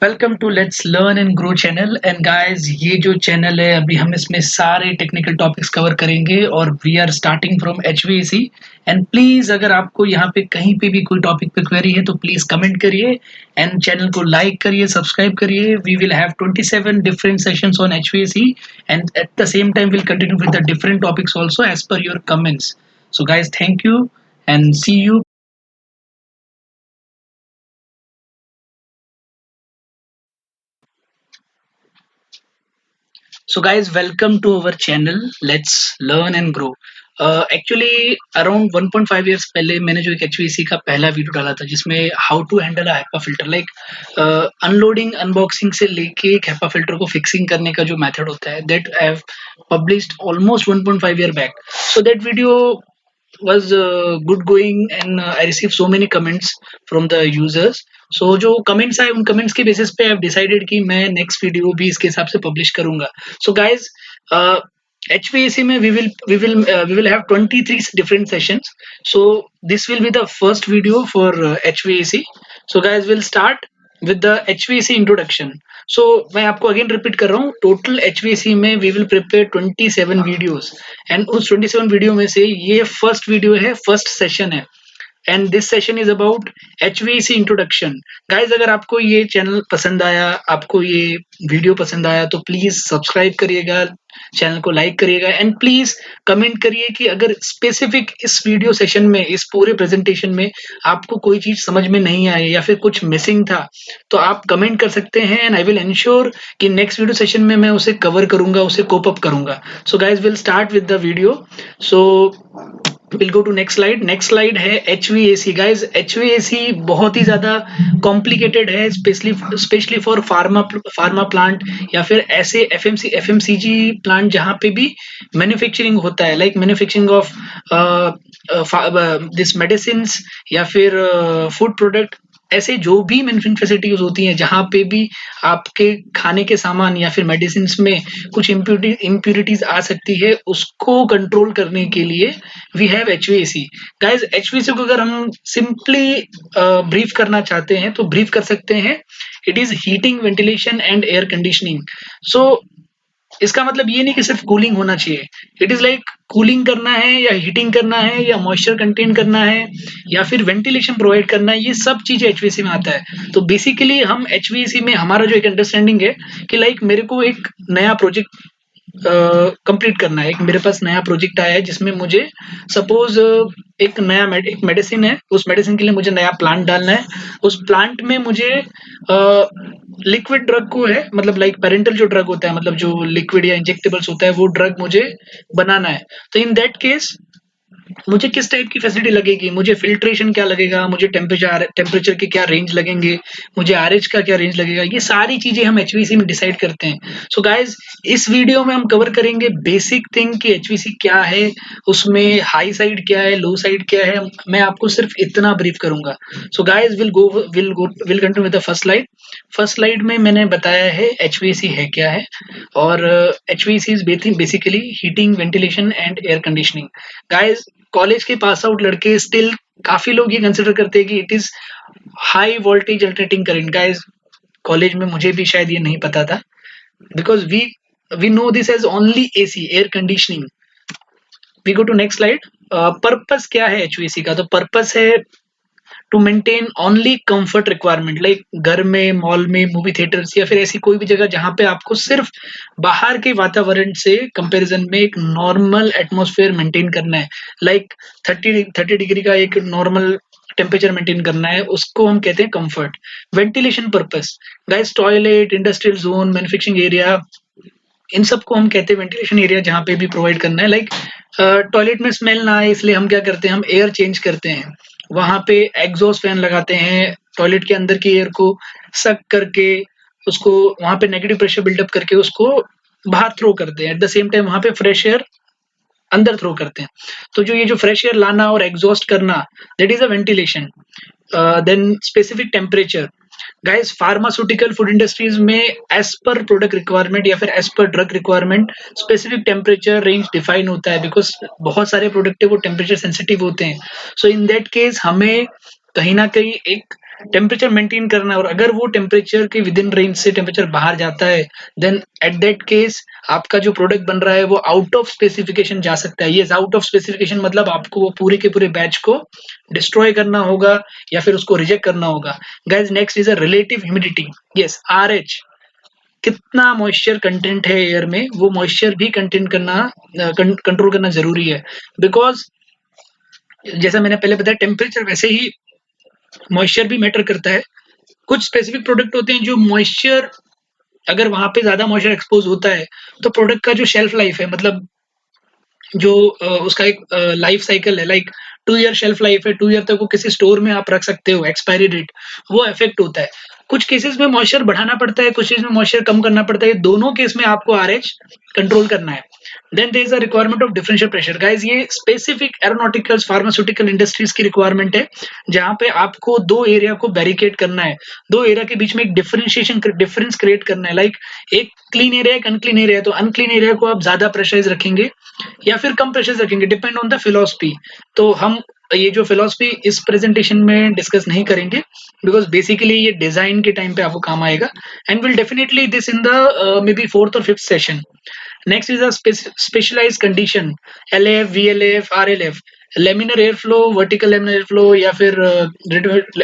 Welcome to let's learn and grow channel and guys ये जो channel है अभी हम इसमें सारे टेक्निकल टॉपिक्स कवर करेंगे और we are starting from HVAC and please अगर आपको यहाँ पे कहीं पे भी कोई टॉपिक पे क्वेरी है तो प्लीज कमेंट करिए एंड चैनल को लाइक करिए सब्सक्राइब करिए we will have 27 different sessions on HVAC and at the same time will continue with the different topics also as per your comments so guys thank you and see you. So guys, welcome to our channel. Let's learn and grow. Actually around 1.5 years पहले मैंने जो एक HVAC का पहला video डाला था जिसमें how to handle a HEPA filter like unloading unboxing से लेके एक HEPA फिल्टर को फिक्सिंग करने का जो मेथड होता है that I have published almost 1.5 year back. So that video was good going and I received so many comments from the users. So जो comments आए उन comments के basis पे I have decided कि मैं next video भी इसके हिसाब से publish करूँगा. So guys, HVAC में we will have 23 different sessions. So this will be the first video for HVAC. So guys, we'll start with the HVAC introduction. So मैं आपको अगेन रिपीट कर रहा हूँ टोटल HVAC में we will prepare 27 videos and उस 27 video में से ये फर्स्ट वीडियो है, फर्स्ट सेशन है and this session is about HVAC introduction. Guys अगर आपको ये चैनल पसंद आया, आपको ये वीडियो पसंद आया तो प्लीज सब्सक्राइब करिएगा, चैनल को लाइक करिएगा एंड प्लीज कमेंट करिए कि अगर स्पेसिफिक इस वीडियो सेशन में, इस पूरे प्रेजेंटेशन में आपको कोई चीज समझ में नहीं आई या फिर कुछ मिसिंग था तो आप कमेंट कर सकते हैं एंड आई विल एंश्योर कि नेक्स्ट वीडियो सेशन में मैं उसे कवर करूंगा, उसे कोप अप करूंगा. So guys will start with the video. So will go to next slide. Next slide है HVAC. गाइज HVAC बहुत ही ज्यादा कॉम्प्लिकेटेड है स्पेशली फॉर फार्मा प्लांट या फिर ऐसे FMCG प्लांट जहाँ पे भी मैन्युफैक्चरिंग होता है like manufacturing of this medicine या फिर फूड प्रोडक्ट, ऐसे जो भी मैन्युफैक्चरिंग फैसिलिटीज होती हैं जहाँ पे भी आपके खाने के सामान या फिर मेडिसिन में कुछ इम्प्यूरिटीज आ सकती है उसको कंट्रोल करने के लिए we have HVAC. Guys HVAC को अगर हम सिंपली ब्रीफ करना चाहते हैं तो ब्रीफ कर सकते हैं. It is heating, ventilation and air conditioning. So इसका मतलब ये नहीं कि सिर्फ कूलिंग होना चाहिए. इट इज लाइक कूलिंग करना है या हीटिंग करना है या मॉइस्चर कंटेन करना है या फिर वेंटिलेशन प्रोवाइड करना है, ये सब चीजें HVAC में आता है. तो बेसिकली हम HVAC में हमारा जो एक अंडरस्टैंडिंग है कि लाइक मेरे को एक नया प्रोजेक्ट कंप्लीट करना है. एक मेरे पास नया प्रोजेक्ट आया है जिसमें मुझे सपोज एक मेडिसिन है, उस मेडिसिन के लिए मुझे नया प्लांट डालना है. उस प्लांट में मुझे लिक्विड ड्रग को है, मतलब लाइक पेरेंटल जो ड्रग होता है, मतलब जो लिक्विड या इंजेक्टेबल्स होता है वो ड्रग मुझे बनाना है. तो इन दैट केस मुझे किस टाइप की फैसिलिटी लगेगी, मुझे फिल्ट्रेशन क्या लगेगा, मुझे टेम्परेचर के क्या रेंज लगेंगे, मुझे RH का क्या रेंज लगेगा, ये सारी चीजें हम HVAC में डिसाइड करते हैं. सो गाइज इस वीडियो में हम कवर करेंगे बेसिक थिंग कि HVAC क्या है, उसमें हाई साइड क्या है, लो साइड क्या है. मैं आपको सिर्फ इतना ब्रीफ करूंगा. So guys will continue with the first slide. First slide में मैंने बताया है HVAC है क्या है और HVAC is basically heating, ventilation and air conditioning. Guys college के पास आउट लड़के स्टिल काफी लोग ये कंसिडर करते हैं कि it is high voltage alternating current. Guys college में मुझे भी शायद ये नहीं पता था because we know this as only AC, air conditioning. We go to next slide. Purpose क्या है HVAC का? तो पर्पस है to maintain only comfort requirement like घर में, मॉल में, मूवी थिएटर्स या फिर ऐसी कोई भी जगह जहां पे आपको सिर्फ बाहर के वातावरण से कंपैरिजन में एक नॉर्मल एटमॉस्फेयर मेंटेन करना है. लाइक 30 डिग्री का एक नॉर्मल टेम्परेचर मेंटेन करना है, उसको हम कहते हैं comfort. Ventilation purpose. Guys toilet, industrial zone, manufacturing area, इन सबको हम कहते हैं वेंटिलेशन एरिया जहाँ पे भी प्रोवाइड करना है. लाइक टॉयलेट में स्मेल ना आए इसलिए हम क्या करते हैं, हम एयर चेंज करते हैं. वहां पे एग्जॉस्ट फैन लगाते हैं, टॉयलेट के अंदर की एयर को सक करके उसको वहां पे नेगेटिव प्रेशर बिल्डअप करके उसको बाहर थ्रो करते हैं. एट द सेम टाइम वहां पे फ्रेश एयर अंदर थ्रो करते हैं. तो जो ये जो फ्रेश एयर लाना और एग्जॉस्ट करना, that is a ventilation. Then specific temperature. Guys pharmaceutical food industries में एज पर प्रोडक्ट रिक्वायरमेंट या फिर as per drug requirement specific temperature range define होता है बिकॉज बहुत सारे प्रोडक्ट है वो टेम्परेचर सेंसिटिव होते हैं. सो इन दैट केस हमें कहीं ना कहीं एक टेम्परेचर मेंटेन करना है, और अगर वो टेम्परेचर के विद इन रेंज से टेम्परेचर बाहर जाता है, देन एट दैट केस आपका जो प्रोडक्ट बन रहा है वो आउट ऑफ स्पेसिफिकेशन जा सकता है। ये आउट ऑफ स्पेसिफिकेशन मतलब आपको वो पूरे के पूरे बैच को डिस्ट्रॉय करना होगा या फिर उसको रिजेक्ट करना होगा। Guys next is a relative humidity. Yes, RH, कितना मॉइस्चर कंटेंट है एयर में, वो मॉइस्चर भी कंटेंट करना कंट्रोल करना जरूरी है। बिकॉज जैसा मैंने पहले बताया, टेम्परेचर वैसे ही मॉइस्चर भी मैटर करता है। कुछ स्पेसिफिक प्रोडक्ट होते हैं जो मॉइस्चर, अगर वहां पे ज्यादा मॉइस्चर एक्सपोज होता है तो प्रोडक्ट का जो शेल्फ लाइफ है, मतलब जो उसका एक लाइफ साइकिल है, लाइक 2 ईयर शेल्फ लाइफ है, 2 ईयर तक वो किसी स्टोर में आप रख सकते हो, एक्सपायरी डेट, वो इफेक्ट होता है। कुछ केसेस में मॉइस्चर बढ़ाना पड़ता है, कुछ केस में मॉइस्चर कम करना पड़ता है। दोनों केस में आपको RH कंट्रोल करना है। Then there is a requirement of differential pressure. Guys ये स्पेसिफिक एरोनॉटिकल्स फार्मास्यूटिकल इंडस्ट्रीज की रिक्वायरमेंट है, जहां पे आपको दो एरिया को बैरिकेड करना है, दो एरिया के बीच में एक डिफरेंस क्रिएट करना है। लाइक एक क्लीन एरिया, एक अनक्लीन एरिया, तो अनक्लीन एरिया को आप ज्यादा प्रेशराइज रखेंगे या फिर कम प्रेशर रखेंगे, डिपेंड ऑन द फिलॉसफी। तो हम ये जो फिलॉसफी इस प्रेजेंटेशन में डिस्कस नहीं करेंगे, बिकॉज बेसिकली ये डिजाइन के टाइम पे आपको काम आएगा, and will definitely this in the may be 4th और 5th session. Next is a specialized condition, LAF, VLAF, RLF, laminar air flow, vertical laminar air flow, या फिर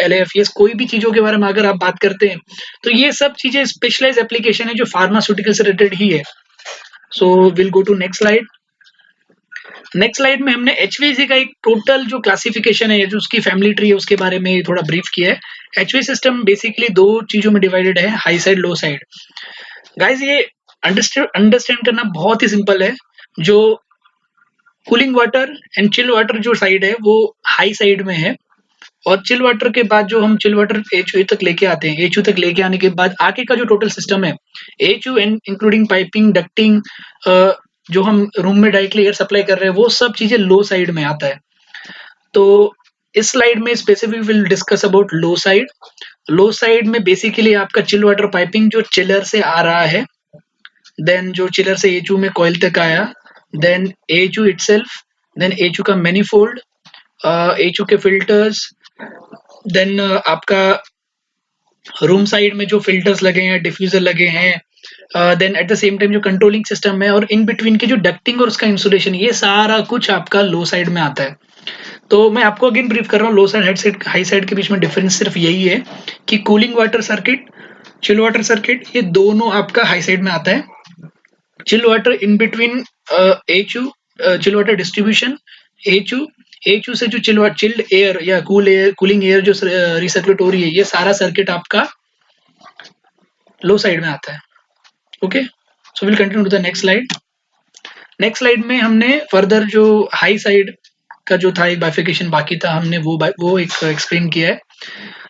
LAF। ये कोई भी चीजों के बारे में अगर आप बात करते हैं तो ये सब चीजें स्पेशलाइज एप्लीकेशन है जो फार्मास्यूटिकल से रिलेटेड ही है। So will go to next slide. Next slide में हमने HVAC का एक टोटल जो क्लासिफिकेशन है, जो उसकी फैमिली ट्री है, उसके बारे में थोड़ा ब्रीफ किया है। HVAC सिस्टम बेसिकली दो चीजों में डिवाइडेड है, हाई साइड, लो साइड। गाइस ये अंडरस्टैंड करना बहुत ही सिंपल है। जो cooling water and chill water जो साइड है वो हाई साइड में है, और चिल वाटर के बाद जो हम चिल वाटर HU तक लेके आते हैं, HU तक लेके आने के बाद आगे का जो टोटल सिस्टम है, HU and including piping, ducting, जो हम रूम में डायरेक्टली एयर सप्लाई कर रहे हैं, वो सब चीजें लो साइड में आता है। तो इस स्लाइड में specific will discuss about low side. Low side में बेसिकली आपका चिल वाटर पाइपिंग जो चिलर से आ रहा है, देन जो चिलर से HU में कॉइल तक आया, then HU itself, then HU का मैनीफोल्ड, HU के फिल्टर्स, देन आपका रूम साइड में जो फिल्टर्स लगे हैं, डिफ्यूजर लगे हैं, then at the same time जो कंट्रोलिंग सिस्टम है, और इन बिटवीन की जो डक्टिंग और उसका इंसुलेशन, ये सारा कुछ आपका लो साइड में आता है। तो मैं आपको अगेन ब्रीफ कर रहा हूँ, low side, head side, high side के बीच में डिफरेंस सिर्फ यही है कि cooling water circuit, chill water circuit, ये दोनों आपका हाई साइड में आता है। Chill water in between HU, chill water distribution, HU से जो चिल्ड एयर या कूलिंग एयर जो रिसर्कुलेट हो रही है, ये सारा सर्किट आपका लो साइड में आता है। Okay, so will continue to the next slide. Next slide में हमने फर्दर जो हाई साइड का जो था एक बाइफिकेशन बाकी था, हमने वो एक एक्सप्लेन किया है।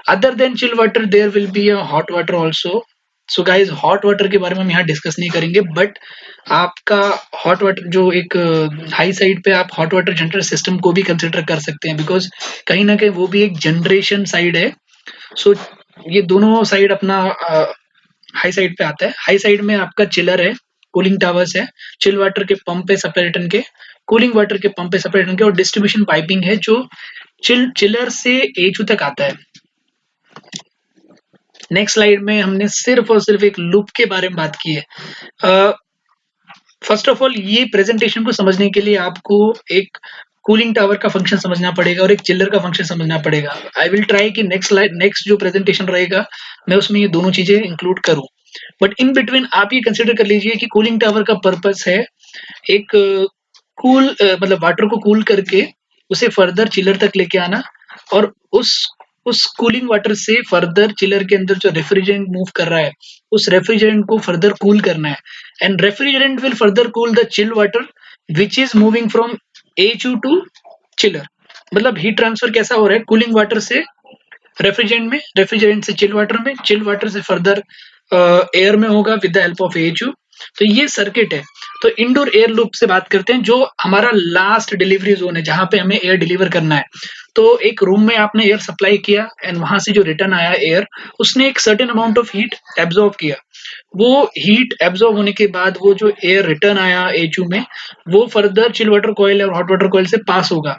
Other than chill water there will be a hot water also. So guys hot water के बारे में हम यहाँ डिस्कस नहीं करेंगे, बट आपका हॉट वाटर जो एक हाई साइड पे आप हॉट वाटर जनरेटर सिस्टम को भी कंसिडर कर सकते हैं, बिकॉज कहीं ना कहीं वो भी एक जनरेशन साइड है। सो ये दोनों साइड अपना हाई साइड पे आता है। हाई साइड में आपका चिलर है, कूलिंग टावर्स है, चिल वाटर के पंप है सेपरेट टन के, कूलिंग वाटर के पंप है सेपरेट टन के, और डिस्ट्रीब्यूशन पाइपिंग है जो चिलर से HU तक आता है। नेक्स्ट स्लाइड में हमने सिर्फ और सिर्फ एक लूप के बारे में बात की है। फर्स्ट ऑफ ऑल ये प्रेजेंटेशन को समझने के लिए आपको एक कूलिंग टावर का फंक्शन समझना पड़ेगा और एक चिल्लर का फंक्शन समझना पड़ेगा। आई विल ट्राई कि नेक्स्ट जो प्रेजेंटेशन रहेगा मैं उसमें ये दोनों चीजें इंक्लूड करूं, बट इन बिटवीन आप ये कंसिडर कर लीजिए कि कूलिंग टावर का पर्पस है एक मतलब वाटर को कूल करके उसे फर्दर चिलर तक लेके आना, और उस कूलिंग वाटर से फर्दर चिलर के अंदर जो रेफ्रिजरेंट मूव कर रहा है उस रेफ्रिजरेंट को फर्दर कूल करना है, and refrigerant will further cool the chill water which is moving from HU to chiller. मतलब हीट ट्रांसफर कैसा हो रहा है कूलिंग वाटर से रेफ्रिजरेंट में, रेफ्रिजरेंट से चिल वाटर में, चिल वाटर से फर्दर एयर में होगा with the help of HU। तो ये सर्किट है। तो इंडोर एयर लूप से बात करते हैं, जो हमारा लास्ट डिलीवरी जोन है जहां पे हमें एयर डिलीवर करना है। तो एक रूम में आपने एयर सप्लाई किया एंड वहां से जो रिटर्न आया एयर, उसने एक certain amount of heat absorb किया। वो हीट एब्जॉर्ब होने के बाद वो जो एयर रिटर्न आया HU में, वो फर्दर चिल वाटर कॉइल और हॉट वाटर कॉइल से पास होगा।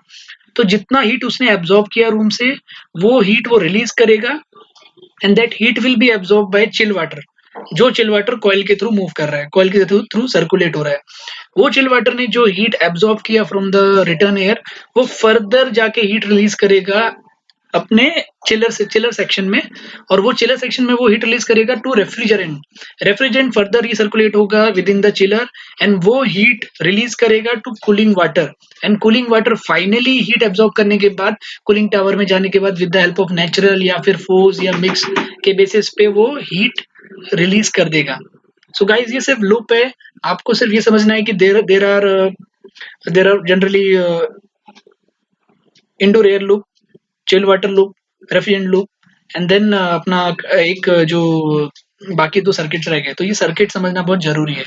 तो जितना हीट उसने एब्जॉर्ब किया रूम से, वो हीट वो रिलीज करेगा and that heat will be absorbed by chill water. जो चिल वाटर कॉइल के थ्रू मूव कर रहा है, कॉइल के थ्रू सर्कुलेट हो रहा है, वो चिल वाटर ने जो हीट एब्जॉर्ब किया फ्रॉम द रिटर्न एयर, वो फर्दर जाके हीट रिलीज करेगा अपने चिलर सेक्शन में, और वो चिलर सेक्शन में वो हीट रिलीज करेगा टू रेफ्रिजरेंट फर्दर रिसर्कुलेट होगा within the chiller, and वो हीट रिलीज करेगा to cooling water, and cooling water finally heat absorb करने के बाद कूलिंग टावर में जाने के बाद with the help of natural या फिर फोर्स या मिक्स के बेसिस पे वो हीट रिलीज कर देगा। सो गाइज ये सिर्फ लूप है, आपको सिर्फ ये समझना है कि there are generally indoor air loop, chill water loop, refrigerant loop, and then अपना एक जो बाकी दो सर्किट्स रह गए, तो ये सर्किट समझना बहुत जरूरी है।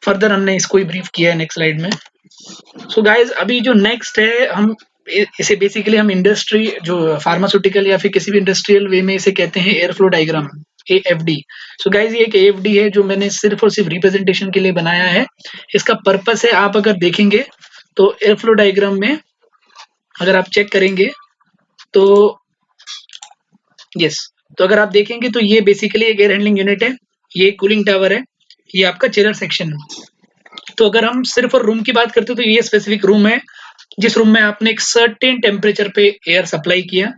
फर्दर हमने इसको ही ब्रीफ किया है नेक्स्ट स्लाइड में। सो गाइज अभी जो नेक्स्ट है, हम इसे बेसिकली हम इंडस्ट्री जो फार्मास्यूटिकल या फिर किसी भी इंडस्ट्रियल वे में इसे कहते हैं air flow diagram, AFD। So guys ये एक AFD है जो मैंने सिर्फ और सिर्फ रिप्रेजेंटेशन के लिए बनाया है। इसका पर्पस है, आप अगर देखेंगे तो एयर फ्लो डायग्राम में अगर आप चेक करेंगे तो यस, तो अगर आप देखेंगे तो ये बेसिकली एक एयर हैंडलिंग यूनिट है, ये कूलिंग टावर है, ये आपका चिलर सेक्शन है। तो अगर हम सिर्फ और रूम की बात करते हैं तो ये स्पेसिफिक रूम है जिस रूम में आपने एक सर्टेन टेम्परेचर पे एयर सप्लाई किया,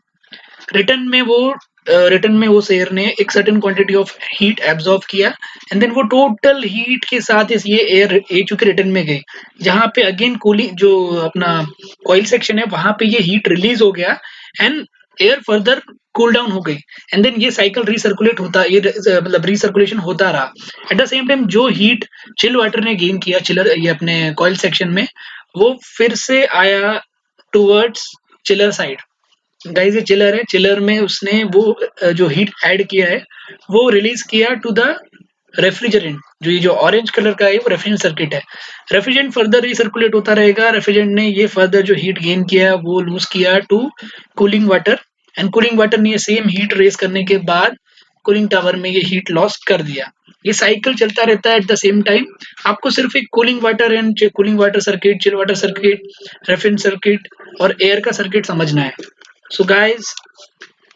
रिटर्न में वो एयर ने एक certain quantity of heat absorb किया, एंड देन वो टोटल हीट के साथ ये एयर चूंकि रिटर्न में गई, जहां पे अगेन कूलिंग जो अपना कॉइल सेक्शन है वहां पे ये हीट रिलीज हो गया and air further cool down हो गई, एंड देन ये साइकिल रिसर्कुलेट होता, ये मतलब रिसर्कुलेशन होता रहा। एट द सेम टाइम जो हीट चिल वाटर ने गेन किया चिलर ये अपने कॉइल सेक्शन में, वो फिर से आया टूवर्ड्स चिलर साइड। गाइस ये चिलर है, चिलर में उसने वो जो हीट ऐड किया है वो रिलीज किया टू द रेफ्रिजरेंट, जो ये जो ऑरेंज कलर का है वो रेफ्रिजरेंट सर्किट है। रेफ्रिजरेंट फर्दर रिसर्कुलेट होता रहेगा, रेफ्रिजरेंट ने ये फर्दर जो हीट गेन किया वो लूज किया to cooling water, and cooling water ने ये सेम हीट रेस करने के बाद कूलिंग टावर में ये हीट लॉस कर दिया। ये साइकिल चलता रहता है। एट द सेम टाइम आपको सिर्फ एक cooling water and cooling water circuit, chill water circuit, refrigerant circuit और एयर का सर्किट समझना है। सो गाइस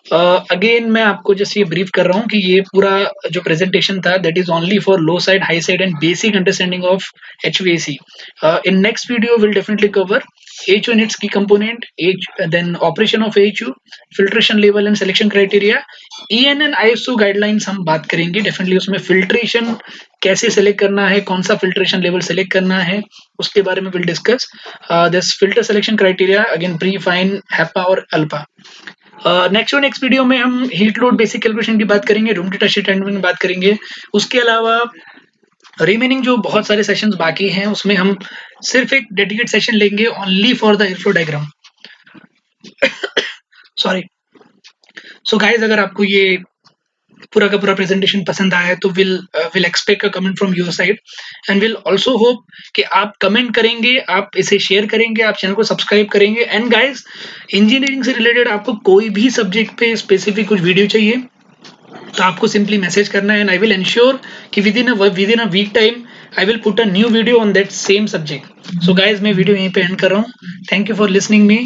अगेन मैं आपको जस्ट ये ब्रीफ कर रहा हूँ कि ये पूरा जो प्रेजेंटेशन था that is only for low side, high side and basic understanding of HVAC। In next video will definitely cover AHU and its key component, then operation of AHU, filtration level and selection criteria, EN and ISO guidelines हम बात करेंगे definitely. उसमें filtration कैसे select करना है, कौन सा filtration level select करना है, उसके बारे में will discuss. This filter selection criteria again pre, fine, HEPA और अल्फा। नेक्स्ट वीडियो में हम हीट लोड बेसिक कैलकुलेशन की बात करेंगे, रूम डेटा शीट हैंडलिंग की बात करेंगे। उसके अलावा रिमेनिंग जो बहुत सारे सेशंस बाकी हैं उसमें हम सिर्फ एक डेडिकेट सेशन लेंगे only for the air flow diagram. Sorry. So guys अगर आपको ये पूरा का पूरा प्रेजेंटेशन पसंद आया है तो will expect a comment from your side, and will also hope कि आप कमेंट करेंगे, आप इसे शेयर करेंगे, आप चैनल को सब्सक्राइब करेंगे। एंड गाइज इंजीनियरिंग से रिलेटेड आपको कोई भी सब्जेक्ट पे स्पेसिफिक कुछ वीडियो चाहिए तो आपको सिंपली मैसेज करना है, एंड आई विल एंश्योर कि within a week time I will put a new video on that same subject. So guys मैं वीडियो यहीं पे एंड कर रहा हूँ। Thank you for listening me.